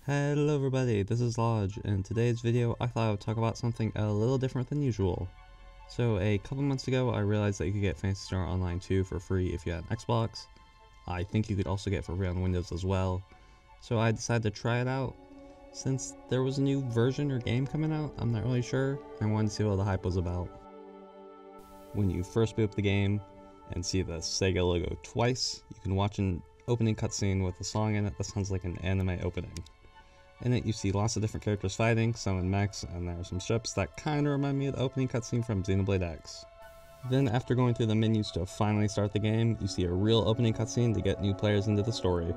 Hello everybody, this is Lodge. In today's video I thought I would talk about something a little different than usual. So a couple months ago I realized that you could get Phantasy Star Online 2 for free if you had an Xbox. I think you could also get it for free on Windows as well. So I decided to try it out. Since there was a new version or game coming out, I'm not really sure, I wanted to see what the hype was about. When you first boot up the game and see the Sega logo twice, you can watch an opening cutscene with a song in it that sounds like an anime opening. In it, you see lots of different characters fighting, some in mechs, and there are some ships that kinda remind me of the opening cutscene from Xenoblade X. Then, after going through the menus to finally start the game, you see a real opening cutscene to get new players into the story.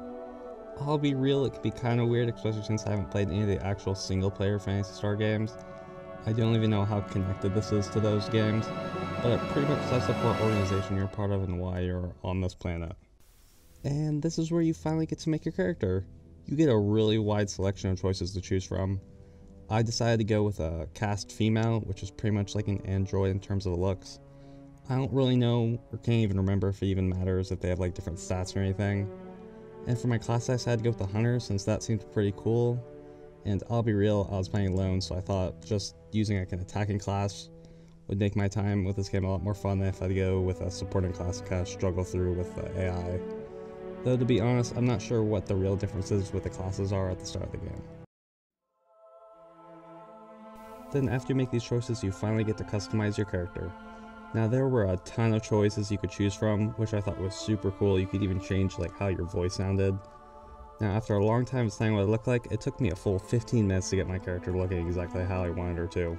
I'll be real, it can be kinda weird, especially since I haven't played any of the actual single-player Phantasy Star games. I don't even know how connected this is to those games, but it pretty much sets up what organization you're part of and why you're on this planet. And this is where you finally get to make your character. You get a really wide selection of choices to choose from. I decided to go with a cast female, which is pretty much like an android in terms of the looks. I don't really know, or can't even remember if it even matters if they have like different stats or anything. And for my class I decided to go with the hunter since that seemed pretty cool. And I'll be real, I was playing alone, so I thought just using like an attacking class would make my time with this game a lot more fun than if I had to go with a supporting class to kind of struggle through with the AI. Though to be honest, I'm not sure what the real differences with the classes are at the start of the game. Then after you make these choices, you finally get to customize your character. Now there were a ton of choices you could choose from, which I thought was super cool. You could even change like how your voice sounded. Now after a long time deciding what it looked like, it took me a full 15 minutes to get my character looking exactly how I wanted her to.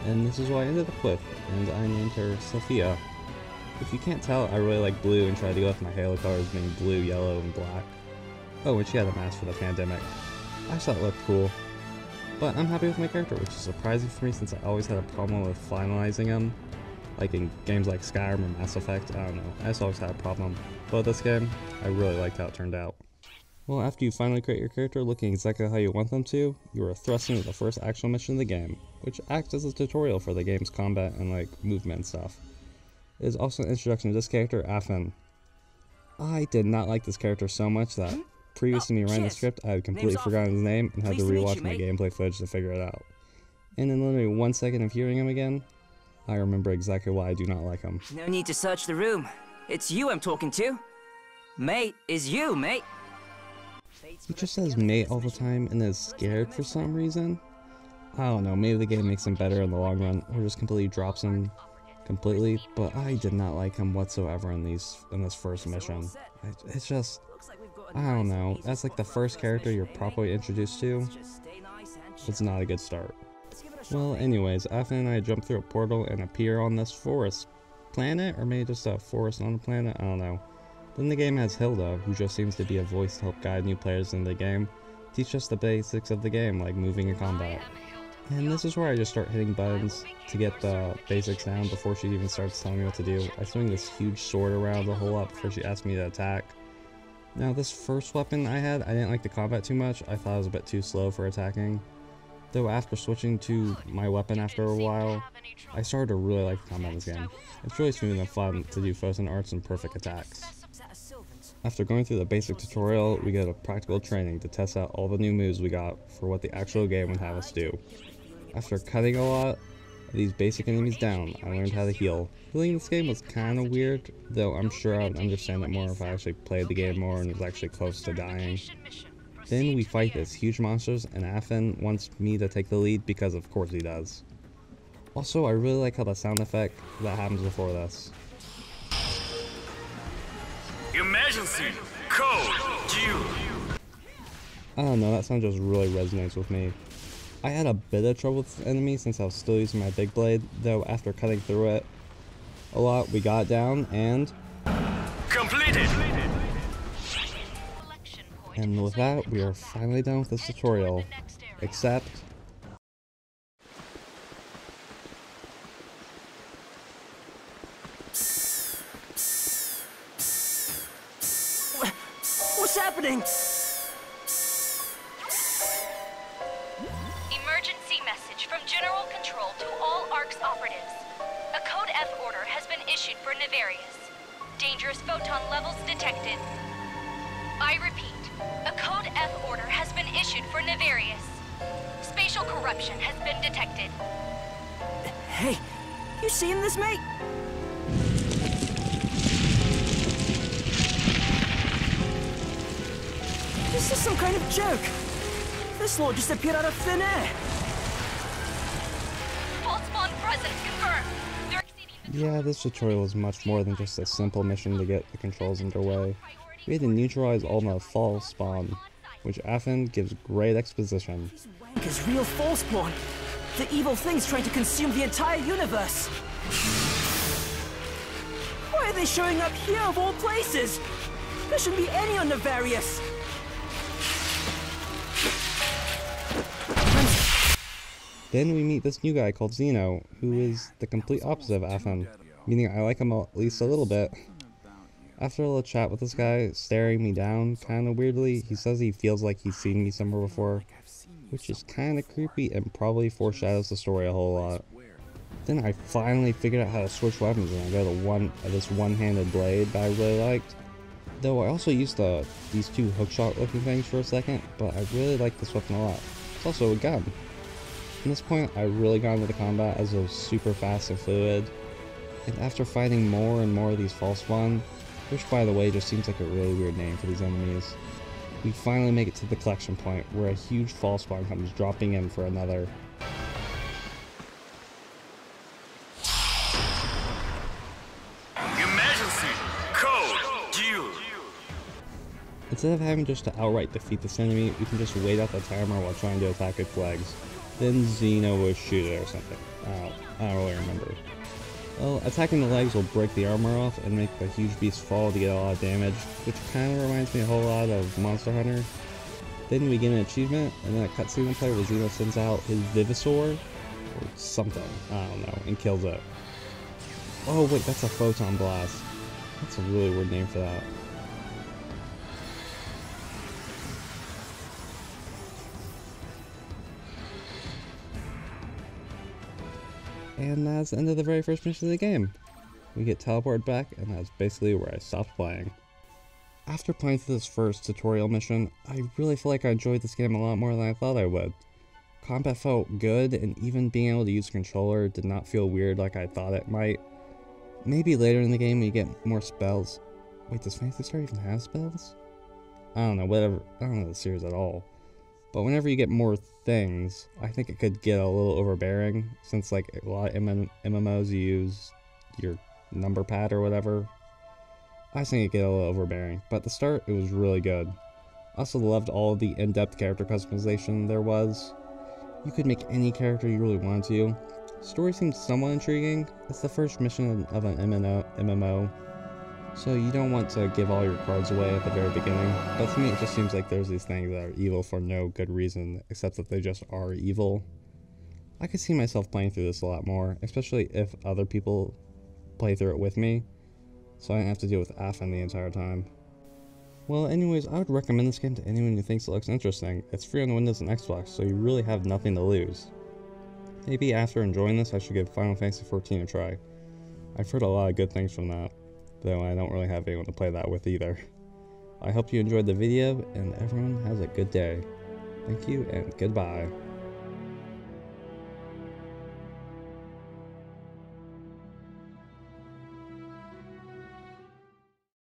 And this is what I ended up with, and I named her Sophia. If you can't tell, I really like blue and tried to go with my Halo colors being blue, yellow, and black. Oh, and she had a mask for the pandemic. I just thought it looked cool. But I'm happy with my character, which is surprising for me since I always had a problem with finalizing them. Like in games like Skyrim or Mass Effect, I don't know, I just always had a problem. But with this game, I really liked how it turned out. Well, after you finally create your character looking exactly how you want them to, you are thrust into the first actual mission of the game, which acts as a tutorial for the game's combat and like movement and stuff. It is also an introduction to this character, Afin. I did not like this character so much that previous to me writing the script, I had completely forgotten his name and had to rewatch my gameplay footage to figure it out. And in literally 1 second of hearing him again, I remember exactly why I do not like him. No need to search the room. It's you I'm talking to. Mate is you, mate. He just says mate all the time and is scared for some reason. I don't know, maybe the game makes him better in the long run, or just completely drops him completely, but I did not like him whatsoever in this first mission. It's just, I don't know, that's like the first character you're properly introduced to. It's not a good start. Well, anyways, Ethan and I jump through a portal and appear on this forest planet, or maybe just a forest on a planet, I don't know. Then the game has Hilda, who just seems to be a voice to help guide new players in the game, teach us the basics of the game, like moving and combat. And this is where I just start hitting buttons to get the basics down before she even starts telling me what to do. I swing this huge sword around a whole lot before she asks me to attack. Now this first weapon I had, I didn't like the combat too much. I thought it was a bit too slow for attacking. Though after switching to my weapon after a while, I started to really like the combat in this game. It's really smooth and fun to do Photon Arts and perfect attacks. After going through the basic tutorial, we get a practical training to test out all the new moves we got for what the actual game would have us do. After cutting a lot of these basic enemies down, I learned how to heal. Healing this game was kinda weird, though I'm sure I would understand it more if I actually played the game more and was actually close to dying. Then we fight these huge monsters, and Athen wants me to take the lead because of course he does. Also, I really like how the sound effect that happens before this. Emergency! Code! Due! I don't know, that sound just really resonates with me. I had a bit of trouble with the enemy since I was still using my big blade, though after cutting through it a lot, we got it down, and... Completed! And with that, we are finally done with this tutorial. Except... What's happening? Emergency message from General Control to all ARC's operatives. A Code F order has been issued for Nefarious. Dangerous photon levels detected. I repeat, a Code F order has been issued for Nefarious. Spatial corruption has been detected. Hey, you seen this, mate? This is some kind of joke. This law just appeared out of thin air. False spawn presence confirmed. They're exceeding the Yeah, this tutorial is much more than just a simple mission to get the controls underway. We had to neutralize all the false spawn, which Athen gives great exposition. These wankers real false spawn. The evil thing's trying to consume the entire universe. Why are they showing up here of all places? There shouldn't be any on Nefarious. Then we meet this new guy called Zeno, who is the complete opposite of Athen, meaning I like him at least a little bit. After a little chat with this guy, staring me down kinda weirdly, he says he feels like he's seen me somewhere before, which is kinda creepy and probably foreshadows the story a whole lot. Then I finally figured out how to switch weapons and I got this one-handed blade that I really liked. Though I also used these two hookshot looking things for a second, but I really like this weapon a lot. It's also a gun. At this point, I really got into the combat as it was super fast and fluid. And after fighting more and more of these false spawn, which by the way just seems like a really weird name for these enemies, we finally make it to the collection point where a huge false spawn comes dropping in for another. Emergency! Code! Due! Instead of having just to outright defeat this enemy, we can just wait out the timer while trying to attack its legs. Then Zeno will shoot it or something. I don't really remember. Well, attacking the legs will break the armor off and make the huge beast fall to get a lot of damage, which kind of reminds me a whole lot of Monster Hunter. Then we get an achievement, and then a cutscene will play where Zeno sends out his Vivisaur, or something, I don't know, and kills it. Oh wait, that's a Photon Blast. That's a really weird name for that. And that's the end of the very first mission of the game. We get teleported back, and that's basically where I stopped playing. After playing through this first tutorial mission, I really feel like I enjoyed this game a lot more than I thought I would. Combat felt good, and even being able to use a controller did not feel weird like I thought it might. Maybe later in the game when you get more spells. Wait, does Phantasy Star even have spells? I don't know, whatever. I don't know the series at all. But whenever you get more things, I think it could get a little overbearing, since like a lot of MMOs you use your number pad or whatever. I just think it get a little overbearing, but at the start it was really good. I also loved all the in-depth character customization there was. You could make any character you really wanted to. Story seems somewhat intriguing. It's the first mission of an MMO, so you don't want to give all your cards away at the very beginning, but to me it just seems like there's these things that are evil for no good reason, except that they just are evil. I could see myself playing through this a lot more, especially if other people play through it with me, so I didn't have to deal with Affen the entire time. Well, anyways, I would recommend this game to anyone who thinks it looks interesting. It's free on Windows and Xbox, so you really have nothing to lose. Maybe after enjoying this, I should give Final Fantasy XIV a try. I've heard a lot of good things from that, though I don't really have anyone to play that with either. I hope you enjoyed the video, and everyone has a good day. Thank you, and goodbye.